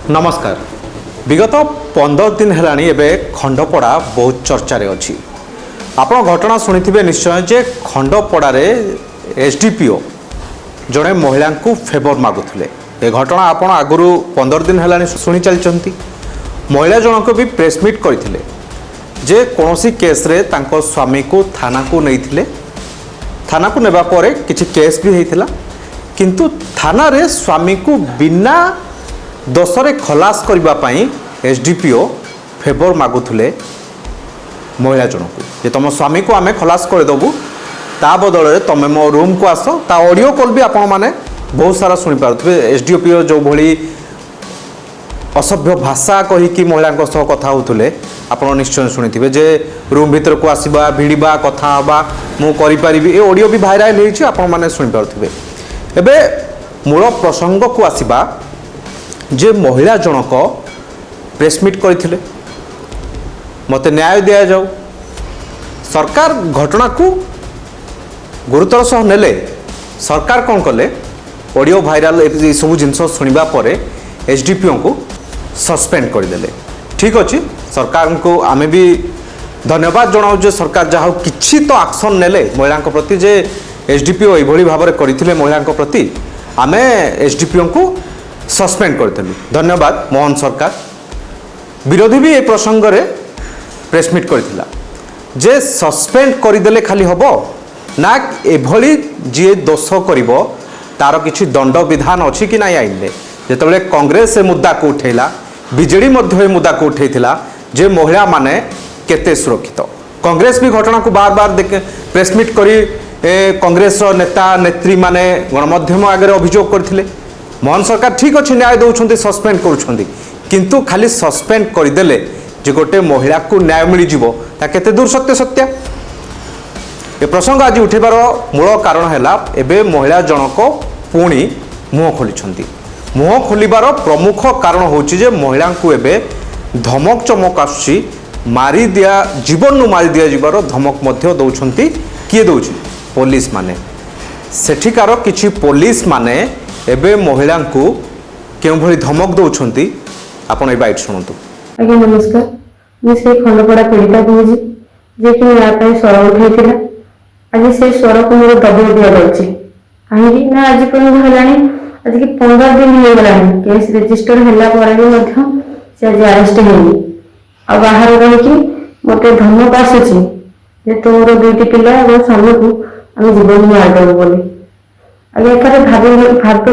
नमस्कार। विगत 15 दिन है खंडपड़ा बहुत चर्चा अच्छी। आपण घटना शुणी निश्चय जे खंडपड़े एसडीपीओ जड़े महिला को फेवर मागुले। ए घटना आपण आगु 15 दिन है शुणी चलती। महिला जनक भी प्रेसमिट करते जे कौन केस रे तांको स्वामी को थाना को नहीं थाना को नेबा परे किछि केस भी होता किंतु थाना रे स्वामी को बिना दोषरे खलास करने एसडीपीओ फेवर मागुले महिला जनक जे तुम स्वामी को आम खलास करदेबू ता बदल तुम मो रूम को आस ता ऑडियो कॉल भी आपण मैंने बहुत सारा शुणी पारे। एसडीपीओ जो भली असभ्य भाषा कहीकि महिला कथा होते आपड़ निश्चय शुणी जे रूम भीतर को आसवा भिड़ा कथा हाँ मुझे ये ऑडियो भी भाइराल होने शुणी पारे। एबे मूल प्रसंग को आसवा जे महिला जनक प्रेसमिट करथिले मते न्याय दिया जाऊ। सरकार घटना को गुरुतर सह नेले सरकार कौन कले ऑडियो भाइराल सब जिनस शुणा पर एसडीपीओ को सस्पेंड करदेले। ठीक अच्छे सरकार को आम भी धन्यवाद जनाऊ जे सरकार जहाँ किसी तो एक्शन नेले महिला प्रति जे एसडीपीओ यह भाव में करते महिला प्रति आम एसडीपीओ को सस्पेंड करथिलु। धन्यवाद मोहन सरकार। विरोधी भी ये प्रसंग रे प्रेसमिट करथिला जे सस्पेंड करदेले खाली हबो ना एभली जे दोष करिवो तार किछि दंड विधान अछि कि नाही आइले। जेतबेले कांग्रेस ए मुद्दा को उठैला बीजेडी मध्य ए मुद्दा को उठैथिला जे महिला माने केते सुरक्षित। कांग्रेस भी घटना को बार बार प्रेसमिट करी कांग्रेस नेता नेत्री माने गणमाध्यम आगे अभियोग करथिले। मोहन सरकार ठीक अच्छे न्याय दौरान सस्पेंड करुँच खाली सस्पेंड करदेले जे गोटे महिला को न्याय मिल जाते दूर सत्य सत्या। ये प्रसंग आज उठेबार मूल कारण है एबे महिला जनक पुणी मुह खोली। मुह खोलिबार प्रमुख कारण होची जे महिला को एबे धमक चमक आसुची मारी दिया जीवन नु मारी दिया जीवार धमक मध्य दौरान किए दौर पुलिस माने सेठिकार किछि पुलिस माने एबे महिला को क्यों भली धमक दौरान आपन ए बाइट शुणु। आज्ञा नमस्कार। मुझे खंडपड़ा पीड़िता कहुची जे कि यहाँ स्वर उठाई आज से स्वर को मोर दबाई दि जाऊँगी कहीं ना आज पर्यटन है आज की 15 दिन हो गला केस रेजिस्टर है आज अरेस्ट होनी आ बाहर रही मत धमक आसूची तोर दुईटी पिला और स्वामी को आम जीवन मारिदेव बोली। आगे एखादे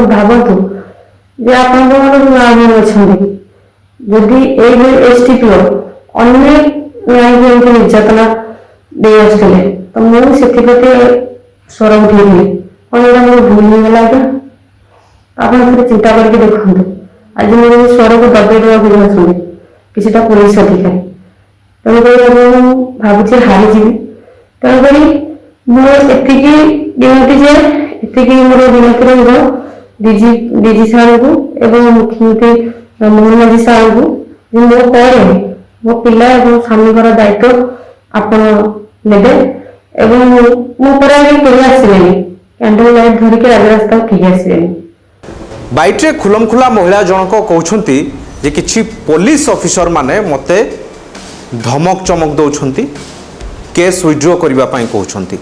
भावतु जे आप अच्छा जदि एसडीपीओ अनेक न्याय निर्यातना दे आसते तो मुझे स्वर उठे कौन यहाँ मोर भूल होगा आज्ञा आप चिंता करके देखते आज मुझे स्वर को दबाई देवा चाहूँ किसी पुलिस अधिकारी तेणुक भावुँ हारीजी तेणुक मुझे विनती जे एति मोर विनती डीजी सार को एवं मुख्यमंत्री मोहन माझी सार को मो पर मो पिला और स्वामी दायित्व आपण ने मो पर आसवे कैंडल लाइट धरिक राजरास्ता किए आसवे। बाइट्रे खुलम खुला महिला जनक कहते जे किछि पुलिस ऑफिसर माने मते धमक चमक दौरान केस विड्रो करने कहते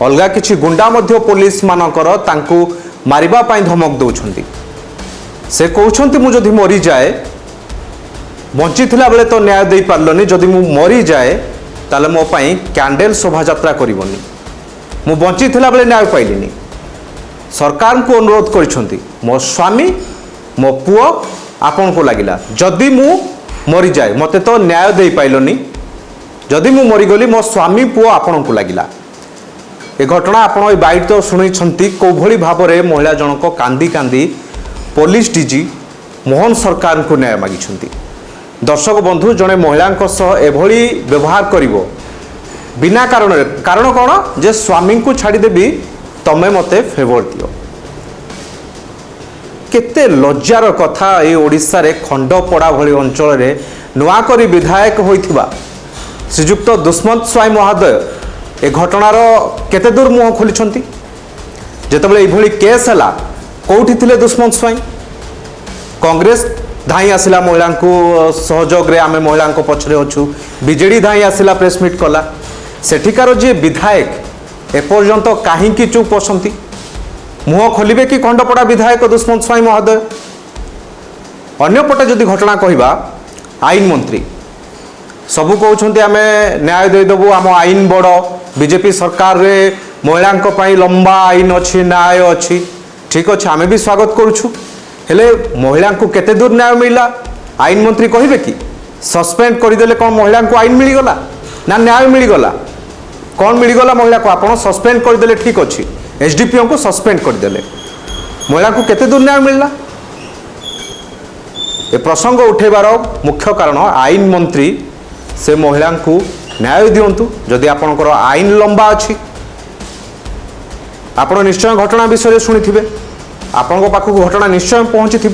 अलगा किछि गुंडा मध्य पुलिस मानकर तांकु मारिबा पाई धमक दौरान से कहते मुझे जदि मरी जाए बंची थिला बेले तो न्याय दे पारलनी जदि मु मरी जाए ताले मो पाई कैंडल शोभा यात्रा करिवनी मु बंची थिला बेले न्याय पाइलिनी। सरकार को अनुरोध करिसंती मो स्वामी मो पुओ आपन को लागिला जदि मु मरी जाए मते तो न्याय दे पाइलनी जदि मु मरी गली मो स्वामी पुओ आपन को लागिला। ए घटना आपण ए बाइट तो शुणी कौ भली भाव में महिला जनक कांदी कांदी पुलिस डीजी मोहन सरकार को न्याय मागिछंती। दर्शक बंधु जड़े महिला एभली व्यवहार करिवो बिना कारण कौन जे स्वामी को छाड़देवी तमे मते फेवर दियो केते लज्जार कथा। ये ओडिशा रे खंडपड़ा भली अंचल रे नुआकरी विधायक होइथिबा श्रीजुक्त दुष्मंत स्वाई महोदय ए घटनार केते दूर मुह खोली। जेतबेले एभली केस हला कोठी थिले दुष्मंत स्वाई कांग्रेस धाई आसला महिला सहयोग आम महिला पछरे अच्छु बीजेडी धाई आसला प्रेसमिट कला सेठिकार जी विधायक एपर्यंत कहीं चुप बसंती मुह खोलिबे कि खंडपड़ा विधायक दुष्मंत स्वाई महोदय अन्यपटे जदि घटना कहवा आईन मंत्री सबू कहते आम न्याय देदेबू आम आईन बड़ बीजेपी सरकार रे महिला लंबा आईन अच्छी न्याय अच्छी ठीक अच्छे आम भी स्वागत करुछु हेले महिला को केते दूर न्याय मिलला आईन मंत्री कहे कि सस्पेंड करदेले कौन महिला को आईन मिलगला ना न्याय मिलगला कौन मिलगला महिला को आप सस्पेंड करदेले ठीक अच्छी एसडीपीओ को सस्पेंड करदेले महिला को केते दूर न्याय मिलला ए प्रसंग उठेबार मुख्य कारण आईन मंत्री से महिला को न्याय दिंतु जदि आपणकर आईन लंबा अच्छी आप निश्चय घटना विषय शुणी आपण पाखक घटना निश्चय पहुँची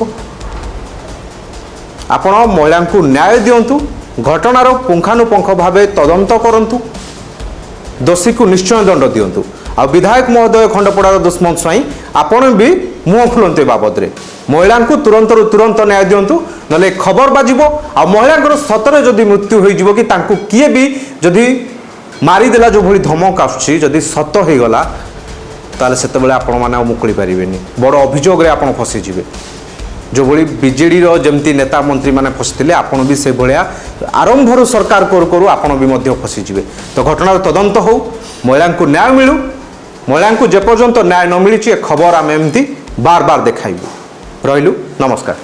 आपण महिला को न्याय दिंतु घटनार पुंखानुपुंख भाव तदंत करंतु दोषी को निश्चय दंड दिंतु आ विधायक महोदय खंडपड़ार दुष्मंत स्वाई आपण भी मुह खुलते बाबद रे महिला को तुरंत न्याय दिंतु ना खबर बाजिबो आ महिला सतरे जदि मृत्यु हो कि तांको किए भी जदि मारिदेला जो भली धमक आसुची जदि सत हो गला ताले सेते बेले आपण माने मुकुली पारिबेनी बड़ अभियोग रे आपण फसीजिबे जो भली बीजेडी रो जमती नेता मंत्री माने फसीथिले आपण भी से भलिया आरंभर सरकार करू करू आपण भी मध्य फसीजिबे तो घटनार तदंत हो महिला को न्याय मिलू महिला को जेपर्यंत न्याय न मिली खबर आम एमती बार बार देखाइबू रहिलु नमस्कार।